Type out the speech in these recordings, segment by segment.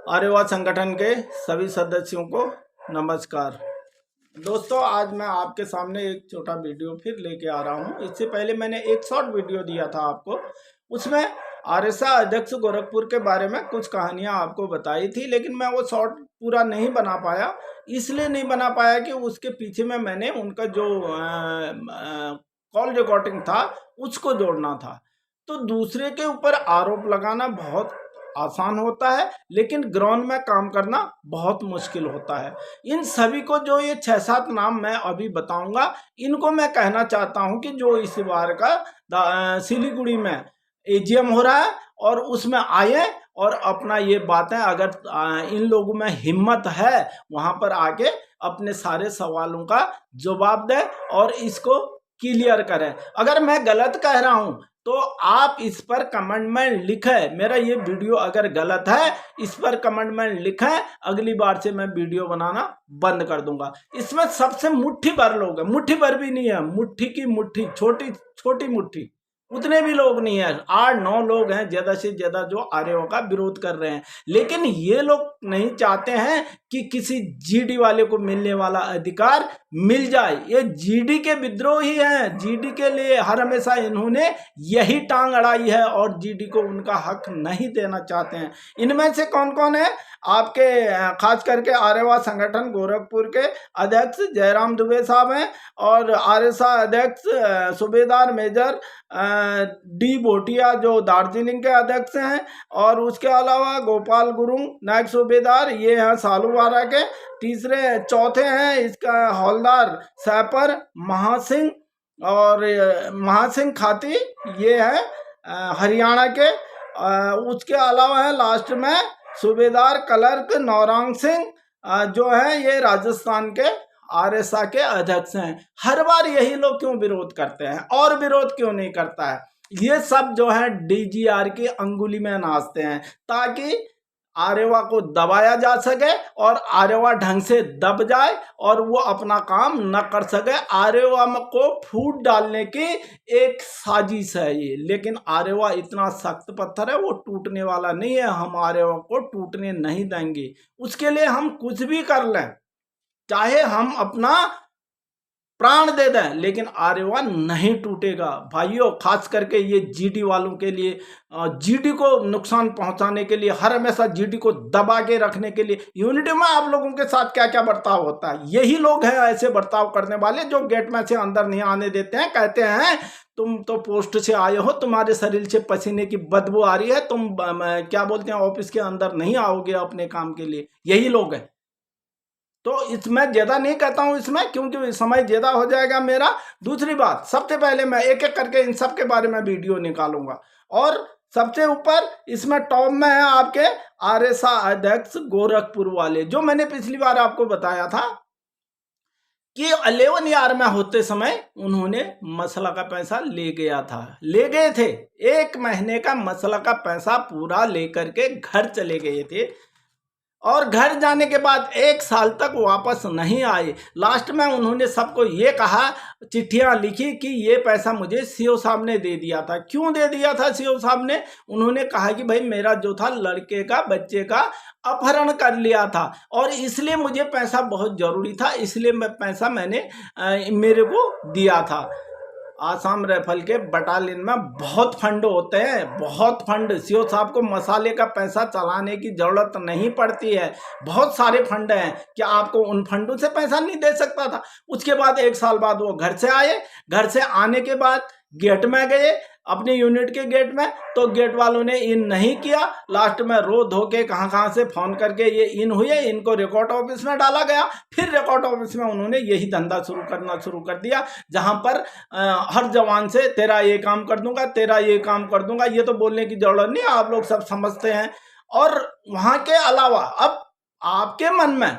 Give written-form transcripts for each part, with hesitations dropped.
आर्यवा संगठन के सभी सदस्यों को नमस्कार। दोस्तों, आज मैं आपके सामने एक छोटा वीडियो फिर लेके आ रहा हूं। इससे पहले मैंने एक शॉर्ट वीडियो दिया था आपको, उसमें आरएसएस अध्यक्ष गोरखपुर के बारे में कुछ कहानियां आपको बताई थी, लेकिन मैं वो शॉर्ट पूरा नहीं बना पाया। इसलिए नहीं बना पाया कि उसके पीछे में मैंने उनका जो कॉल रिकॉर्डिंग था उसको जोड़ना था। तो दूसरे के ऊपर आरोप लगाना बहुत आसान होता है, लेकिन ग्राउंड में काम करना बहुत मुश्किल होता है। इन सभी को जो ये 6-7 नाम मैं अभी बताऊंगा, इनको मैं कहना चाहता हूं कि जो इस बार का सिलीगुड़ी में एजीएम हो रहा है और उसमें आए और अपना ये बातें, अगर इन लोगों में हिम्मत है, वहां पर आके अपने सारे सवालों का जवाब दें और इसको क्लियर करें। अगर मैं गलत कह रहा हूं तो आप इस पर कमेंट में लिखें। मेरा ये वीडियो अगर गलत है, इस पर कमेंट में लिखें। अगली बार से मैं वीडियो बनाना बंद कर दूंगा। इसमें सबसे मुट्ठी भर लोग हैं, मुट्ठी भर भी नहीं है, मुट्ठी की मुट्ठी, छोटी छोटी मुट्ठी, उतने भी लोग नहीं है। 8-9 लोग हैं ज्यादा से ज्यादा जो आर्यों का विरोध कर रहे हैं। लेकिन ये लोग नहीं चाहते हैं कि किसी जीडी वाले को मिलने वाला अधिकार मिल जाए। ये जीडी के विद्रोही हैं। जीडी के लिए हर हमेशा इन्होंने यही टांग अड़ाई है और जीडी को उनका हक नहीं देना चाहते हैं। इनमें से कौन कौन है? आपके खास करके आर्यवा संगठन गोरखपुर के अध्यक्ष जयराम दुबे साहब हैं और आरएसएस अध्यक्ष सूबेदार मेजर डी भोटिया जो दार्जिलिंग के अध्यक्ष हैं, और उसके अलावा गोपाल गुरुंग नायक सूबेदार, ये हैं सालूवारा के। तीसरे चौथे हैं इसका हौलदार सैपर महासिंह, और महासिंह खाती, ये है हरियाणा के। उसके अलावा है लास्ट में सूबेदार क्लर्क नौरंग सिंह, जो है ये राजस्थान के आरएसएस के अध्यक्ष हैं। हर बार यही लोग क्यों विरोध करते हैं और विरोध क्यों नहीं करता है? ये सब जो है डीजीआर की अंगुली में नाचते हैं ताकि आर्यवा को दबाया जा सके और आर्यवा ढंग से दब जाए और वो अपना काम न कर सके। आर्यवा को फूट डालने की एक साजिश है ये, लेकिन आर्यवा इतना सख्त पत्थर है, वो टूटने वाला नहीं है। हम आर्यवा को टूटने नहीं देंगे। उसके लिए हम कुछ भी कर लें, चाहे हम अपना प्राण दे दें, लेकिन आर्यवा नहीं टूटेगा। भाइयों, खास करके ये जीडी वालों के लिए, जीडी को नुकसान पहुंचाने के लिए, हर हमेशा जीडी को दबा के रखने के लिए, यूनिटी में आप लोगों के साथ क्या क्या बर्ताव होता है, यही लोग हैं ऐसे बर्ताव करने वाले जो गेट में से अंदर नहीं आने देते हैं। कहते हैं तुम तो पोस्ट से आए हो, तुम्हारे शरीर से पसीने की बदबू आ रही है, तुम क्या बोलते हैं ऑफिस के अंदर नहीं आओगे अपने काम के लिए। यही लोग हैं। तो इसमें ज्यादा नहीं कहता हूं इसमें, क्योंकि समय ज्यादा हो जाएगा मेरा। दूसरी बात, सबसे पहले मैं एक एक करके इन सब के बारे में वीडियो निकालूंगा। और सबसे ऊपर इसमें टॉप में है आपके आरएसएस अध्यक्ष गोरखपुर वाले, जो मैंने पिछली बार आपको बताया था कि 11 यार में होते समय उन्होंने मसला का पैसा ले गए थे। 1 महीने का मसला का पैसा पूरा लेकर के घर चले गए थे और घर जाने के बाद 1 साल तक वापस नहीं आए। लास्ट में उन्होंने सबको ये कहा, चिट्ठियां लिखी कि ये पैसा मुझे सीओ साहब ने दे दिया था। क्यों दे दिया था सीओ साहब ने? उन्होंने कहा कि भाई मेरा जो था लड़के का, बच्चे का अपहरण कर लिया था और इसलिए मुझे पैसा बहुत जरूरी था, इसलिए पैसा मैंने मेरे को दिया था। आसाम राइफल के बटालियन में बहुत फंड होते हैं, बहुत फंड। सीओ साहब को मसाले का पैसा चलाने की जरूरत नहीं पड़ती है, बहुत सारे फंड हैं। क्या आपको उन फंडों से पैसा नहीं दे सकता था? उसके बाद 1 साल बाद वो घर से आए। घर से आने के बाद गेट में गए, अपने यूनिट के गेट में, तो गेट वालों ने इन नहीं किया। लास्ट में रो धो के कहाँ से फोन करके ये इन हुए, इनको रिकॉर्ड ऑफिस में डाला गया। फिर रिकॉर्ड ऑफिस में उन्होंने यही धंधा शुरू कर दिया, जहां पर हर जवान से तेरा ये काम कर दूंगा, तेरा ये काम कर दूंगा। ये तो बोलने की जरूरत नहीं, आप लोग सब समझते हैं। और वहां के अलावा अब आपके मन में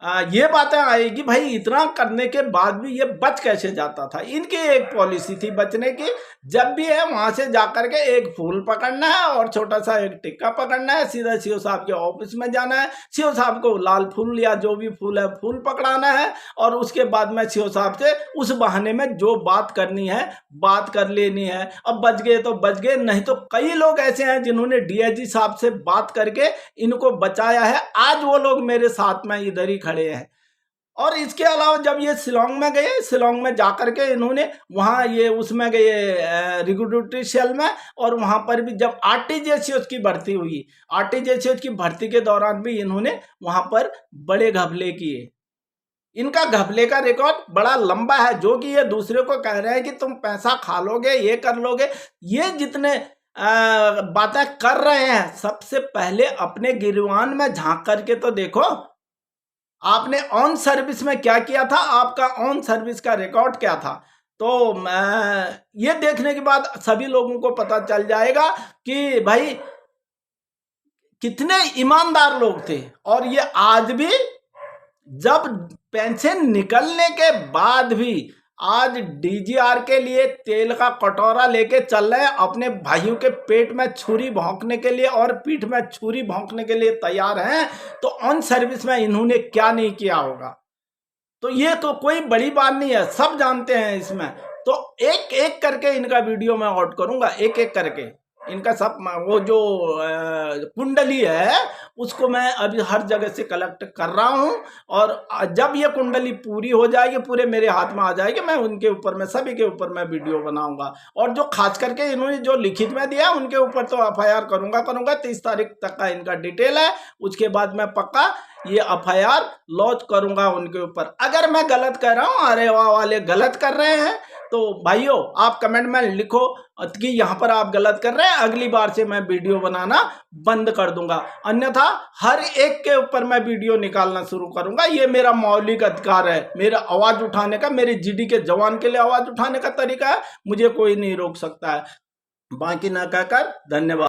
ये बातें आएगी भाई इतना करने के बाद भी ये बच कैसे जाता था। इनकी एक पॉलिसी थी बचने की, जब भी है वहां से जाकर के एक फूल पकड़ना है और छोटा सा एक टिक्का पकड़ना है, सीधा सीओ साहब के ऑफिस में जाना है, सीओ साहब को लाल फूल या जो भी फूल है फूल पकड़ाना है, और उसके बाद में सीओ साहब से उस बहाने में जो बात करनी है बात कर लेनी है। अब बच गए तो बच गए, नहीं तो कई लोग ऐसे हैं जिन्होंने डीआईजी साहब से बात करके इनको बचाया है। आज वो लोग मेरे साथ में इधर ही खड़े हैं। और इसके अलावा जब ये शिलोंग में गए, शिलोंग में जाकर के इन्होंने वहाँ ये उसमें गए रिक्रूटरी सेल में, और वहाँ पर भी जब आरटीजीएस की भर्ती हुई, आरटीजीएस की भर्ती के दौरान भी इन्होंने वहाँ पर बड़े घपले किए। इनका घपले का रिकॉर्ड बड़ा लंबा है, जो कि ये दूसरे को कह रहे हैं कि तुम पैसा खा लोगे, ये कर लोगे। ये जितने बातें कर रहे हैं, सबसे पहले अपने गिरवान में झांक करके तो देखो, आपने ऑन सर्विस में क्या किया था, आपका ऑन सर्विस का रिकॉर्ड क्या था। तो ये देखने के बाद सभी लोगों को पता चल जाएगा कि भाई कितने ईमानदार लोग थे। और ये आज भी जब पेंशन निकलने के बाद भी आज डीजीआर के लिए तेल का कटोरा लेके चल रहे हैं, अपने भाइयों के पेट में छुरी भोंकने के लिए और पीठ में छुरी भोंकने के लिए तैयार हैं। तो ऑन सर्विस में इन्होंने क्या नहीं किया होगा। तो ये तो कोई बड़ी बात नहीं है, सब जानते हैं इसमें। तो एक एक करके इनका वीडियो मैं आउट करूंगा, एक एक करके इनका सब वो जो कुंडली है उसको मैं अभी हर जगह से कलेक्ट कर रहा हूं, और जब ये कुंडली पूरी हो जाएगी, पूरे मेरे हाथ में आ जाएगी, मैं उनके ऊपर मैं सभी के ऊपर मैं वीडियो बनाऊंगा। और जो खास करके इन्होंने जो लिखित में दिया उनके ऊपर तो एफआईआर करूंगा 30 तारीख तक का इनका डिटेल है। उसके बाद मैं पक्का ये एफआईआर लॉन्च करूंगा उनके ऊपर। अगर मैं गलत कर रहा हूं, अरे वाह वाले गलत कर रहे हैं, तो भाइयों आप कमेंट में लिखो कि यहाँ पर आप गलत कर रहे हैं, अगली बार से मैं वीडियो बनाना बंद कर दूंगा। अन्यथा हर एक के ऊपर मैं वीडियो निकालना शुरू करूंगा। ये मेरा मौलिक अधिकार है, मेरा आवाज उठाने का, मेरे जीडी के जवान के लिए आवाज उठाने का तरीका है, मुझे कोई नहीं रोक सकता है। बाकी ना कहकर धन्यवाद।